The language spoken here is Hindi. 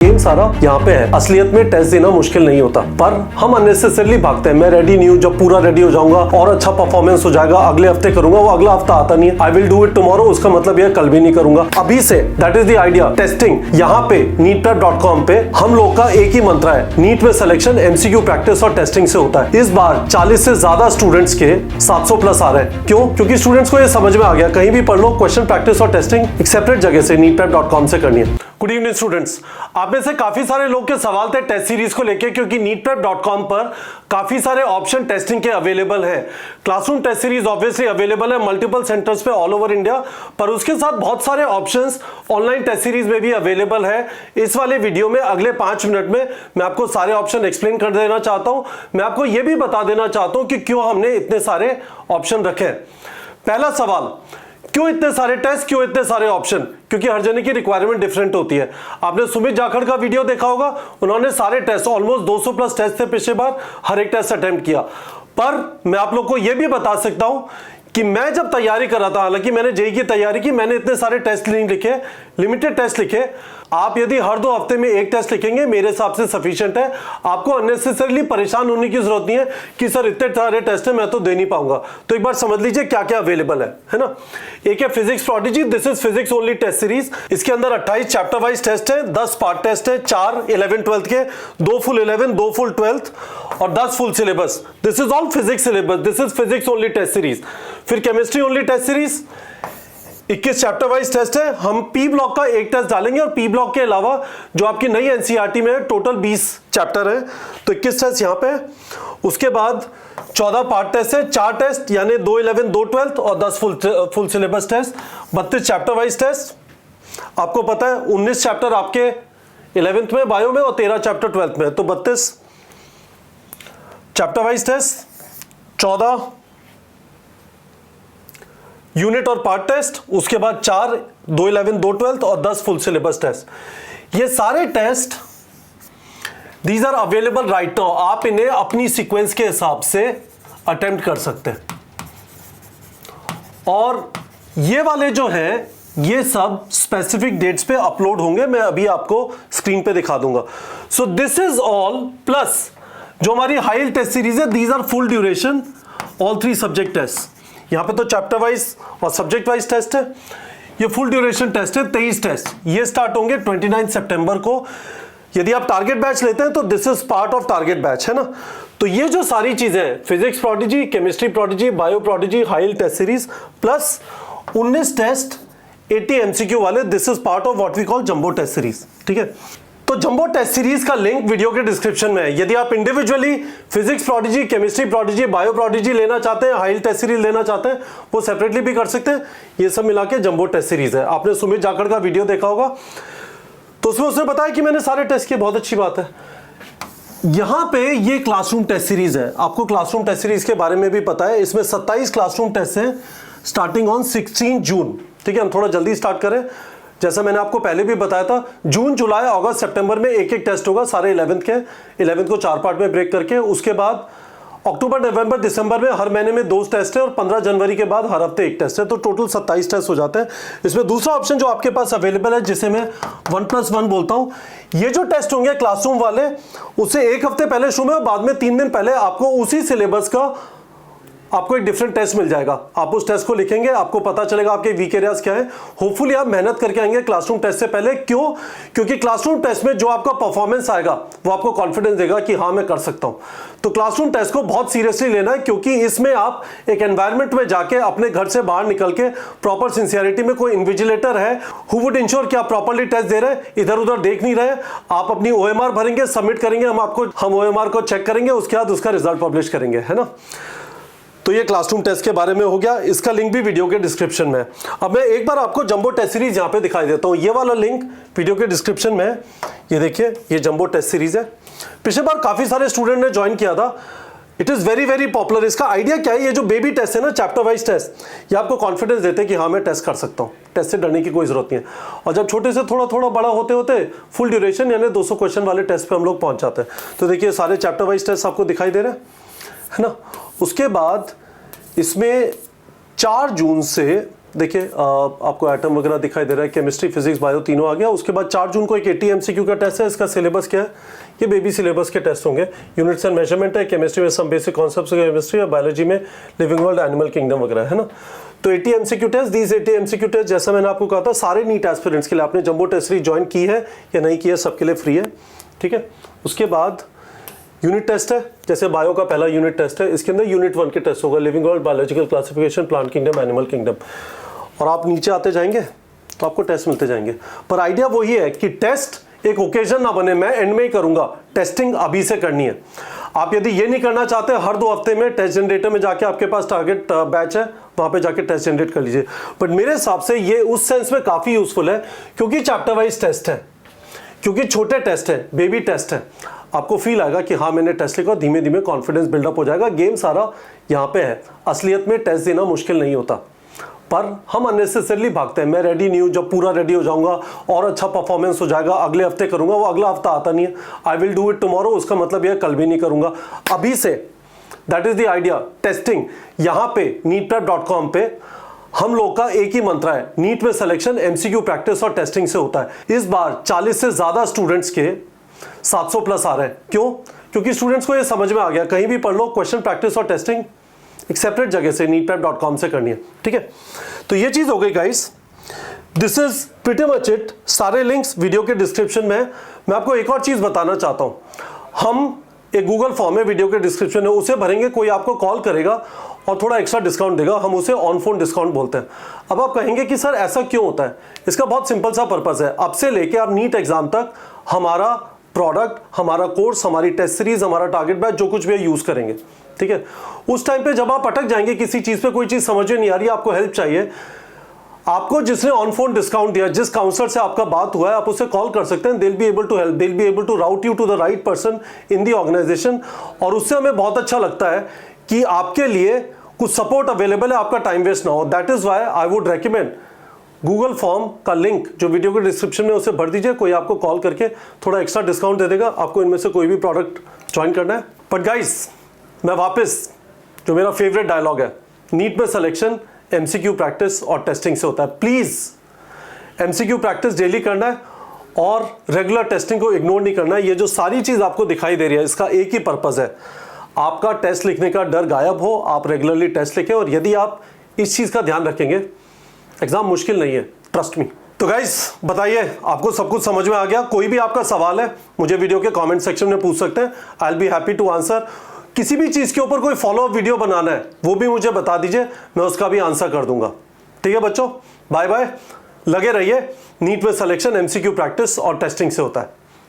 गेम सारा यहाँ पे है। असलियत में टेस्ट देना मुश्किल नहीं होता, पर हम अननेसेसरली भागते हैं। मैं रेडी नहीं हूँ, जब पूरा रेडी हो जाऊंगा और अच्छा परफॉर्मेंस हो जाएगा अगले हफ्ते करूंगा, वो अगला हफ्ता आता नहीं है। I will do it tomorrow, उसका मतलब यह कल भी नहीं करूंगा, अभी से। That is the idea. Testing यहाँ पे neetprep.com पे हम लोग का एक ही मंत्र है, नीट में सिलेक्शन एमसीक्यू प्रैक्टिस और टेस्टिंग से होता है। इस बार 40 से ज्यादा स्टूडेंट्स के 700 प्लस आ रहे हैं। क्यों? क्योंकि स्टूडेंट्स को ये समझ में आ गया, कहीं भी पढ़ लो, क्वेश्चन प्रैक्टिस और टेस्टिंग एक सेपरेट जगह से neetprep.com से करनी है। Good evening students. आप में से काफी सारे लोग के सवाल थे टेस्ट सीरीज को लेके, क्योंकि neetprep.com पर काफी सारे ऑप्शन टेस्टिंग के अवेलेबल हैं। Classroom test series obviously available है मल्टीपल सेंटर्स पे ऑल ओवर इंडिया, पर उसके साथ बहुत सारे ऑप्शंस ऑनलाइन टेस्ट सीरीज में भी अवेलेबल है। इस वाले वीडियो में अगले 5 मिनट में मैं आपको सारे ऑप्शन एक्सप्लेन कर देना चाहता हूं। मैं आपको यह भी बता देना चाहता हूं कि क्यों हमने इतने सारे ऑप्शन रखे। पहला सवाल, क्यों इतने सारे टेस्ट, क्यों इतने सारे ऑप्शन? क्योंकि हर जने की रिक्वायरमेंट डिफरेंट होती है। आपने सुमित जाखड़ का वीडियो देखा होगा, उन्होंने सारे टेस्ट, ऑलमोस्ट 200 प्लस टेस्ट थे पिछले बार, हर एक टेस्ट अटेम्प्ट किया। पर मैं आप लोग को यह भी बता सकता हूं कि मैं जब तैयारी कर रहा था, हालांकि मैंने जेईई की तैयारी की, मैंने इतने सारे टेस्ट नहीं लिखे, लिमिटेड टेस्ट लिखे। आप यदि हर 2 हफ्ते में एक टेस्ट लिखेंगे मेरे हिसाब से सफिशिएंट है। आपको अननेसेसरली परेशान होने की जरूरत नहीं है कि सर इतने सारे टेस्ट है मैं तो दे नहीं पाऊंगा। तो एक बार समझ लीजिए क्या क्या अवेलेबल है ना। एक है physics prodigy, this is physics only test series. इसके अंदर 28 चैप्टर वाइज टेस्ट है, 10 पार्ट टेस्ट है, 4 11 12 के, 2 फुल 11, 2 फुल 12 और 10 full syllabus. This is all physics syllabus, this is physics only test series. फिर chemistry only test series, 21 chapter wise test है। हम पी ब्लॉक का एक टेस्ट डालेंगे और पी ब्लॉक के अलावा जो आपकी नई एनसीईआरटी में है टोटल 20 चैप्टर है, तो 21 टेस्ट यहां पे। उसके बाद 14 पार्ट टेस्ट है, 4 टेस्ट यानी 2 11 2 12 और 10 full syllabus test, 32 chapter wise test. आपको पता है 19 चैप्टर आपके 11th में बायो में और 13 चैप्टर 12th में, तो 32 चैप्टर वाइज टेस्ट, 14 यूनिट और पार्ट टेस्ट, उसके बाद 4 2 11 2 12 और 10 फुल सिलेबस टेस्ट। ये सारे test these are available right now. आप इन्हें अपनी सीक्वेंस के हिसाब से अटेम्प्ट कर सकते हैं। और ये वाले जो हैं ये सब स्पेसिफिक डेट्स पे अपलोड होंगे, मैं अभी आपको स्क्रीन पे दिखा दूंगा। So this is all plus जो हमारी हाई टेस्ट सीरीज है, these are full duration all 3 subject test. यहां पे तो चैप्टर वाइज और सब्जेक्ट वाइज टेस्ट है, ये फुल ड्यूरेशन टेस्ट है। 23 टेस्ट ये स्टार्ट होंगे 29 सितंबर को। यदि आप टारगेट बैच लेते हैं तो this is part of target batch, है ना। तो ये जो सारी चीजें हैं, physics prodigy, chemistry prodigy, bio prodigy, high test series plus 19 test 80 MCQ वाले, this is part of what we call jumbo test series. ठीक है, तो जंबो टेस्ट सीरीज का लिंक वीडियो के डिस्क्रिप्शन में है। यदि आप individually physics prodigy, chemistry prodigy, bio prodigy लेना चाहते हैं, हाई टेस्ट सीरीज लेना चाहते हैं, वो सेपरेटली भी कर सकते हैं। ये सब मिला के जंबो टेस्ट सीरीज है। आपने सुमित जाखड़ का वीडियो देखा होगा, तो उसमें उसने बताया कि मैंने सारे टेस्ट किए, बहुत अच्छी बात है। यहां पे ये क्लासरूम टेस्ट सीरीज है। आपको क्लासरूम टेस्ट सीरीज के बारे में भी पता है, इसमें 27 क्लासरूम टेस्ट हैं स्टार्टिंग ऑन 16 जून। ठीक है, हम थोड़ा जल्दी स्टार्ट करें। जैसा मैंने आपको पहले भी बताया था, जून जुलाई अगस्त सितंबर में एक एक टेस्ट होगा सारे 11th के, 11th को 4 पार्ट में ब्रेक करके। उसके बाद अक्टूबर नवंबर दिसंबर में हर महीने में 2 टेस्ट है और 15 जनवरी के बाद हर हफ्ते 1 टेस्ट है, तो टोटल 27 टेस्ट हो जाते हैं। इसमें दूसरा ऑप्शन जो आपके पास अवेलेबल है, जिसे मैं 1+1 बोलता हूं, ये जो टेस्ट होंगे क्लासरूम वाले, उससे 1 हफ्ते पहले शुरू में और बाद में 3 दिन पहले आपको उसी सिलेबस का आपको एक डिफरेंट टेस्ट मिल जाएगा। आप उस टेस्ट को लिखेंगे, आपको पता चलेगा आपके वीक एरियाज क्या है। होपफुली आप मेहनत करके आएंगे क्लासरूम टेस्ट से पहले। क्यों? क्योंकि क्लासरूम टेस्ट में जो आपका परफॉर्मेंस आएगा वो आपको कॉन्फिडेंस देगा कि हाँ मैं कर सकता हूं। तो क्लासरूम टेस्ट को बहुत सीरियसली लेना है, क्योंकि इसमें आप एक एनवायरमेंट में जाके अपने घर से बाहर निकल के प्रॉपर सिंसियरिटी में कोई इन्विजिलेटर है हु वुड इंश्योर कि आप प्रॉपरली टेस्ट दे रहे हैं, इधर उधर देख नहीं रहे। आप अपनी OMR भरेंगे, सबमिट करेंगे, हम OMR को चेक करेंगे, उसके बाद उसका रिजल्ट पब्लिश करेंगे, है ना। तो ये क्लासरूम टेस्ट के बारे में हो गया, इसका लिंक भी वीडियो के डिस्क्रिप्शन में है। अब मैं एक बार आपको जंबो टेस्ट सीरीज यहां पे दिखाई देता हूं। ये वाला लिंक वीडियो के डिस्क्रिप्शन में है। ये देखिए, ये जंबो टेस्ट सीरीज है। पिछले बार काफी सारे स्टूडेंट ने ज्वाइन किया था। It is very very popular. इसका आइडिया क्या है, ये जो बेबी टेस्ट है ना, चैप्टर वाइज टेस्ट, ये आपको कॉन्फिडेंस देते हैं कि हाँ मैं टेस्ट कर सकता हूँ, टेस्ट से डरने की कोई जरूरत नहीं है। और जब छोटे से थोड़ा थोड़ा बड़ा होते होते फुल ड्यूरेशन यानी 200 क्वेश्चन वाले टेस्ट पे हम लोग पहुंच जाते हैं। तो देखिए सारे चैप्टर वाइज टेस्ट आपको दिखाई दे रहे हैं, है ना। उसके बाद इसमें 4 जून से देखिए आपको एटम वगैरह दिखाई दे रहा है, केमिस्ट्री फिजिक्स बायो तीनों आ गया। उसके बाद 4 जून को एक 80 MCQ का टेस्ट है। इसका सिलेबस क्या है? ये बेबी सिलेबस के टेस्ट होंगे। यूनिट्स एंड मेजरमेंट है, केमिस्ट्री में some basic concepts of chemistry और बायोलॉजी में लिविंग वर्ल्ड, एनिमल किंगडम वगैरह है ना। तो 80 MCQ test, these 80 MCQ test जैसा मैंने आपको कहा था सारे नीट एस्पिरेंट्स के लिए, आपने जंबो टेस्ट सीरीज ज्वाइन की है या नहीं की है, सबके लिए फ्री है, ठीक है। उसके बाद यूनिट टेस्ट है, जैसे बायो का पहला यूनिट टेस्ट है, इसके अंदर यूनिट 1 के टेस्ट होगा, living world, biological classification, plant kingdom, animal kingdom. और आप नीचे आते जाएंगे तो आपको टेस्ट मिलते जाएंगे। पर आइडिया वही है कि टेस्ट एक ओकेजन ना बने, मैं एंड में ही करूंगा, टेस्टिंग अभी से करनी है। आप यदि ये नहीं करना चाहते हर 2 हफ्ते में टेस्ट जनरेटर में जाके, आपके पास टारगेट बैच है वहां पे जाके टेस्ट जनरेट कर लीजिए। बट मेरे हिसाब से ये उस सेंस में काफी यूजफुल है क्योंकि चैप्टर वाइज टेस्ट है, क्योंकि छोटे टेस्ट है, बेबी टेस्ट है। आपको फील आएगा कि हाँ मैंने टेस्ट लिखा, धीमे धीमे कॉन्फिडेंस बिल्डअप हो जाएगा। गेम सारा यहाँ पे है। असलियत में टेस्ट देना मुश्किल नहीं होता, पर हम अननेसेसरली भागते हैं। मैं रेडी नहीं हूँ, जब पूरा रेडी हो जाऊंगा और अच्छा परफॉर्मेंस हो जाएगा अगले हफ्ते करूंगा, वो अगला हफ्ता आता नहीं है। I will do it tomorrow, उसका मतलब यह कल भी नहीं करूंगा, अभी से। That is the idea. Testing यहाँ पे neetprep.com पे हम लोग का एक ही मंत्र है, नीट में सिलेक्शन MCQ प्रैक्टिस और टेस्टिंग से होता है। इस बार 40 से ज्यादा स्टूडेंट्स के 700 प्लस आ रहे हैं। क्यों? क्योंकि स्टूडेंट्स को ये समझ में आ गया, कहीं भी पढ़ लो, क्वेश्चन प्रैक्टिस और टेस्टिंग एक सेपरेट जगह से neetprep.com से करनी है, ठीक है। तो ये चीज हो गई guys, this is pretty much it. सारे लिंक्स वीडियो के डिस्क्रिप्शन में। मैं आपको एक और चीज बताना चाहता हूं, हम एक गूगल फॉर्म है वीडियो के डिस्क्रिप्शन में, उसे भरेंगे, कोई आपको कॉल करेगा और थोड़ा एक्स्ट्रा डिस्काउंट देगा, हम उसे ऑन फोन डिस्काउंट बोलते हैं। अब आप कहेंगे कि सर ऐसा क्यों होता है? इसका बहुत सिंपल सा पर्पस है, अब से लेके आप नीट एग्जाम तक हमारा प्रोडक्ट, हमारा कोर्स, हमारी टेस्ट सीरीज, हमारा टारगेट बैच, जो कुछ भी है यूज करेंगे, ठीक है। उस टाइम पे जब आप अटक जाएंगे किसी चीज पे, कोई चीज समझ में नहीं आ रही, आपको हेल्प चाहिए, आपको जिसने ऑन फोन डिस्काउंट दिया, जिस काउंसलर से आपका बात हुआ है, आप उसे कॉल कर सकते हैं। They will be able to help, they will be able to route you to the right person in the organisation. और उससे हमें बहुत अच्छा लगता है कि आपके लिए कुछ सपोर्ट अवेलेबल है, आपका टाइम वेस्ट ना हो। That is why I would recommend Google form का लिंक जो वीडियो के डिस्क्रिप्शन में, उसे भर दीजिए, कोई आपको कॉल करके थोड़ा एक्स्ट्रा डिस्काउंट दे देगा। आपको इनमें से कोई भी प्रोडक्ट ज्वाइन करना है। बट गाइस, मैं वापस, जो मेरा फेवरेट डायलॉग है, नीट में सिलेक्शन MCQ प्रैक्टिस और टेस्टिंग से होता है। प्लीज MCQ प्रैक्टिस डेली करना है और रेगुलर टेस्टिंग को इग्नोर नहीं करना है। ये जो सारी चीज आपको दिखाई दे रही है, इसका एक ही पर्पस है, आपका टेस्ट लिखने का डर गायब हो, आप रेगुलरली टेस्ट लिखें। और यदि आप इस चीज का ध्यान रखेंगे, एग्जाम मुश्किल नहीं है, ट्रस्ट मी। तो गाइस बताइए, आपको सब कुछ समझ में आ गया? कोई भी आपका सवाल है मुझे वीडियो के कमेंट सेक्शन में पूछ सकते हैं, I will be happy to answer. किसी भी चीज के ऊपर कोई फॉलो अप वीडियो बनाना है, वो भी मुझे बता दीजिए, मैं उसका भी आंसर कर दूंगा, ठीक है बच्चों। बाय बाय, लगे रहिए, नीट में सिलेक्शन MCQ प्रैक्टिस और टेस्टिंग से होता है।